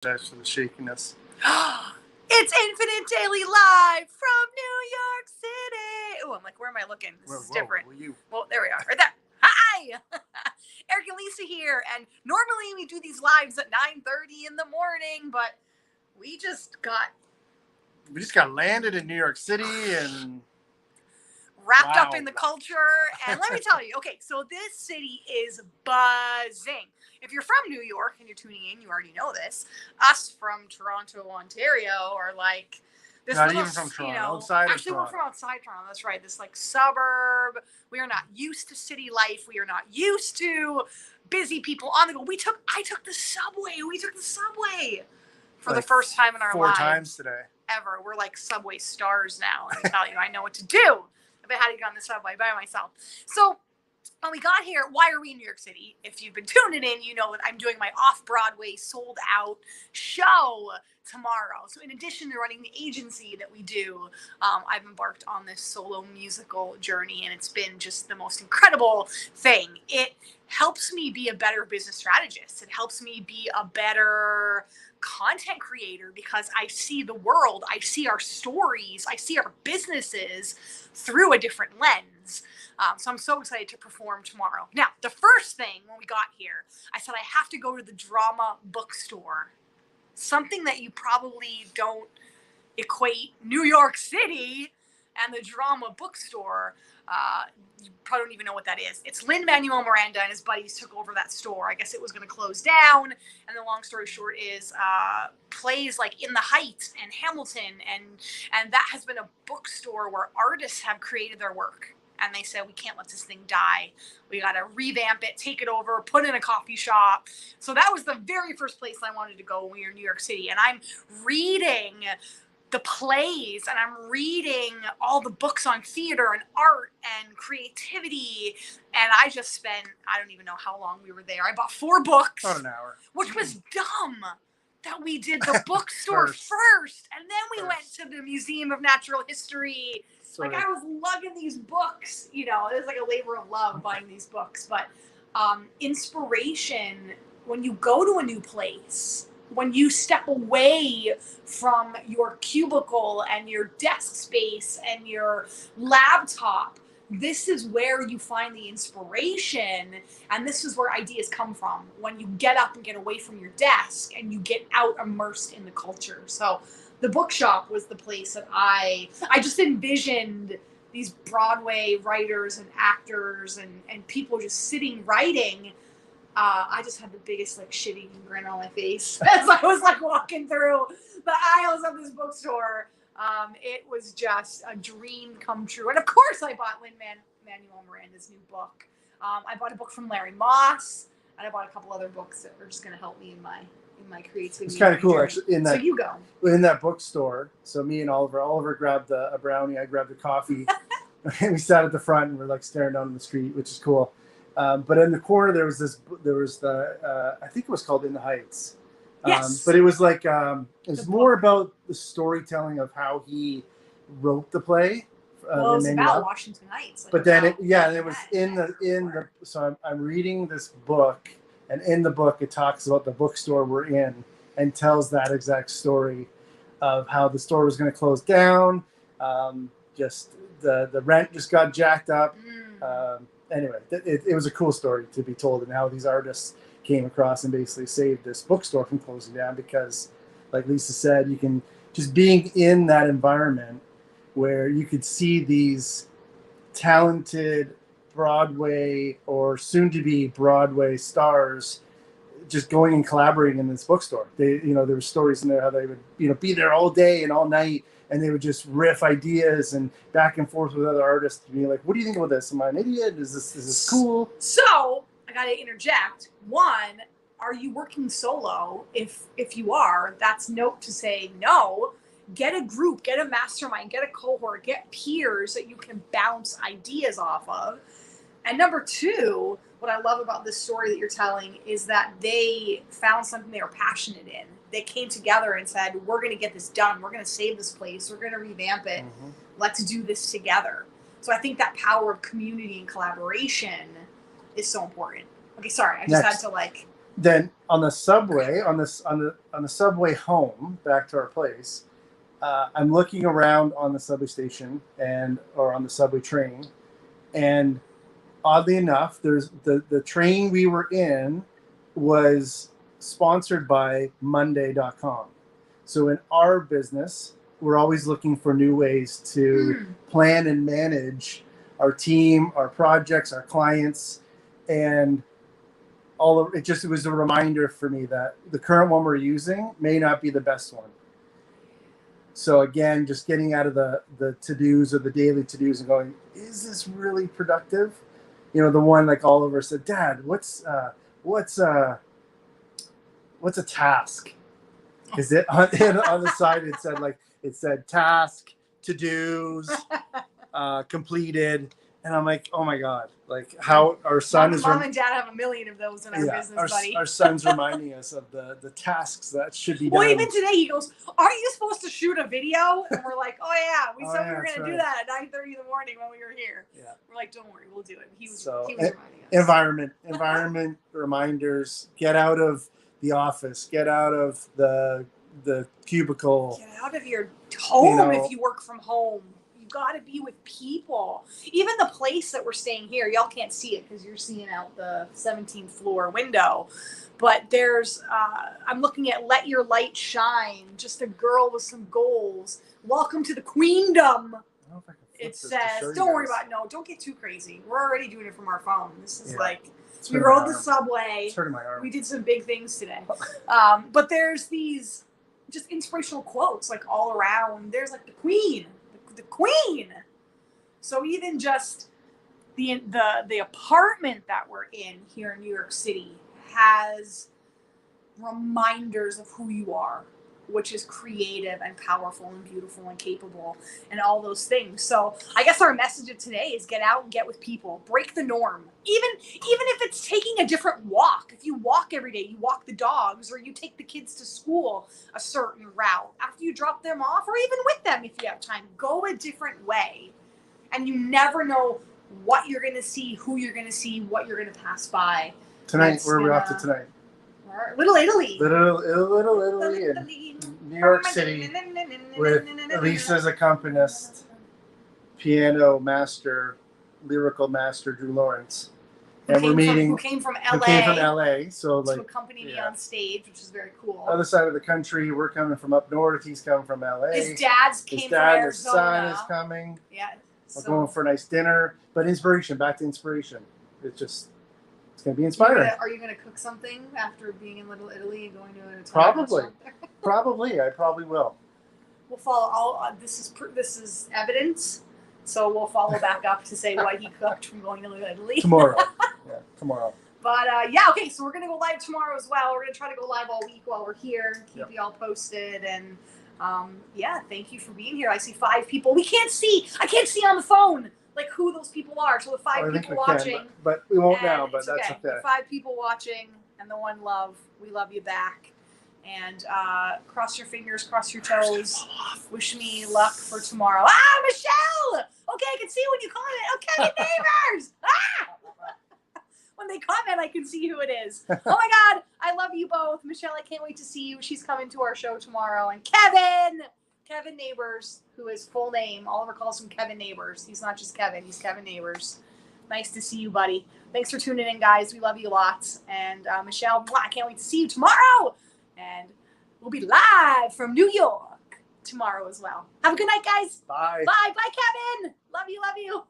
For the shakiness. It's Infinite Daily Live from New York City. Oh, I'm like, where am I looking? This is different. Well, there we are. Right there. Hi! Eric and Lisa here. And normally we do these lives at 9:30 in the morning, but we just got landed in New York City and wrapped up in the culture. And let me tell you, okay, so this city is buzzing. If you're from New York and you're tuning in, you already know this. Us from Toronto, Ontario are like this not little, even from Toronto, actually we're from outside Toronto, that's right. This like suburb. We are not used to city life. We are not used to busy people on the go. I took the subway. We took the subway for the first time in our lives. 4 times today. Ever. We're like subway stars now. Let me tell you, I know what to do. I had to get on the subway by myself. So when we got here, why are we in New York City? If you've been tuning in, you know that I'm doing my off-Broadway sold-out show tomorrow. So in addition to running the agency that we do, I've embarked on this solo musical journey, and it's been just the most incredible thing. It helps me be a better business strategist. It helps me be a better content creator because I see the world, I see our stories, I see our businesses through a different lens. So I'm so excited to perform tomorrow. Now, the first thing when we got here, I said I have to go to the Drama Bookstore. Something that you probably don't equate New York City and the Drama Bookstore. You probably don't even know what that is. It's Lin-Manuel Miranda and his buddies took over that store. I guess it was going to close down. And the long story short is plays like In the Heights and Hamilton. And that has been a bookstore where artists have created their work. And they said, we can't let this thing die. We got to revamp it, take it over, put it in a coffee shop. So that was the very first place I wanted to go when we were in New York City. And I'm reading the plays and I'm reading all the books on theater and art and creativity. And I just spent, I don't even know how long we were there. I bought 4 books. About an hour. Which was dumb that we did the bookstore first. And then we went to the Museum of Natural History. Like I was lugging these books, you know, it was like a labor of love buying these books. But inspiration, when you go to a new place, when you step away from your cubicle and your desk space and your laptop, this is where you find the inspiration, and this is where ideas come from. When you get up and get away from your desk and you get out immersed in the culture. So the bookshop was the place that I just envisioned these Broadway writers and actors and people just sitting writing. I just had the biggest like shit-eating grin on my face as I was like walking through the aisles of this bookstore. It was just a dream come true. And of course I bought Lin-Manuel Miranda's new book. I bought a book from Larry Moss, and I bought a couple other books that are just going to help me in my creativity. It's kind of cool, actually. So you go. In that bookstore, so me and Oliver grabbed a brownie, I grabbed a coffee, and we sat at the front and we're like staring down the street, which is cool. But in the corner there was the I think it was called In the Heights. Yes. But it was like it was more about the storytelling of how he wrote the play. Well, it was about Washington Heights. Like, but then it was in the so I'm reading this book, and in the book it talks about the bookstore we're in and tells that exact story of how the store was going to close down. Just the rent just got jacked up. Anyway, it was a cool story to be told, and how these artists came across and basically saved this bookstore from closing down because, like Lisa said, you can just being in that environment where you could see these talented Broadway or soon-to-be Broadway stars just going and collaborating in this bookstore. There were stories in there how they would, be there all day and all night, and they would just riff ideas and back and forth with other artists to be like, what do you think about this? Am I an idiot? Is this cool? So I got to interject. One, are you working solo? If you are, that's note to say no. Get a group, get a mastermind, get a cohort, get peers that you can bounce ideas off of. And number 2, what I love about this story that you're telling is that they found something they were passionate in. They came together and said, we're going to get this done. We're going to save this place. We're going to revamp it. Mm-hmm. Let's do this together. So I think that power of community and collaboration is so important. Okay, sorry. I just had to then on the subway, on the subway home back to our place, I'm looking around on the subway station or on the subway train, and oddly enough, there's the train we were in was sponsored by Monday.com. So in our business, we're always looking for new ways to plan and manage our team, our projects, our clients, and it was a reminder for me that the current one we're using may not be the best one. So again, just getting out of the to-dos or the daily to-dos and going, is this really productive? You know, the one like Oliver said, Dad, what's a task? Is it on the side? It said task, to-dos, completed. And I'm like, oh my God, like how our son is. Mom and Dad have a million of those in our business, buddy. Our son's reminding us of the tasks that should be done. Well, even today he goes, aren't you supposed to shoot a video? And we're like, oh yeah, we said we were going to do that at 9:30 in the morning when we were here. Yeah. We're like, don't worry, we'll do it. He was reminding us. Environment reminders, get out of the office, get out of the cubicle. Get out of your home if you work from home. Got to be with people. Even the place that we're staying here, y'all can't see it because you're seeing out the 17th floor window, but there's I'm looking at Let Your Light Shine, just a girl with some goals. Welcome to the queendom. It says, don't worry about don't get too crazy. We're already doing it from our phone. This is we rode the subway. It's hurting my arm. We did some big things today. But there's these just inspirational quotes like all around. There's like the queen. The queen. So even just the apartment that we're in here in New York City has reminders of who you are, which is creative and powerful and beautiful and capable and all those things. So I guess our message of today is get out and get with people. Break the norm. Even if it's taking a different walk. If you walk every day, you walk the dogs, or you take the kids to school a certain route after you drop them off, or even with them if you have time. Go a different way. And you never know what you're going to see, who you're going to see, what you're going to pass by. Tonight, where are we off to tonight? Little Italy. Little Italy in New York City with Elisa's accompanist, piano master, lyrical master Drew Lawrence. And who came from LA. So to accompany me on stage, which is very cool. Other side of the country, we're coming from up north. He's coming from LA. His dad came from Arizona. His son is coming. Yeah. We're going for a nice dinner. But back to inspiration. It's going to be inspiring. Are you going to cook something after being in Little Italy and going to an Italian restaurant? Probably. I probably will. We'll follow this is evidence. So we'll follow back up to say what he cooked from going to Little Italy. Tomorrow. Tomorrow. But okay, so we're going to go live tomorrow as well. We're going to try to go live all week while we're here. Keep you all posted. And thank you for being here. I see 5 people. I can't see on the phone like who those people are. So the 5 people watching. But we won't now, but that's okay. The 5 people watching and the one love. We love you back. And cross your fingers, cross your toes. Wish me luck for tomorrow. Ah, Michelle! Okay, I can see when you comment. Okay, neighbors! When they comment, I can see who it is. Oh my God, I love you both. Michelle, I can't wait to see you. She's coming to our show tomorrow. And Kevin Neighbors, who is full name. Oliver calls him Kevin Neighbors. He's not just Kevin, he's Kevin Neighbors. Nice to see you, buddy. Thanks for tuning in, guys. We love you lots. And Michelle, I can't wait to see you tomorrow. And we'll be live from New York tomorrow as well. Have a good night, guys. Bye. Bye, Kevin. Love you.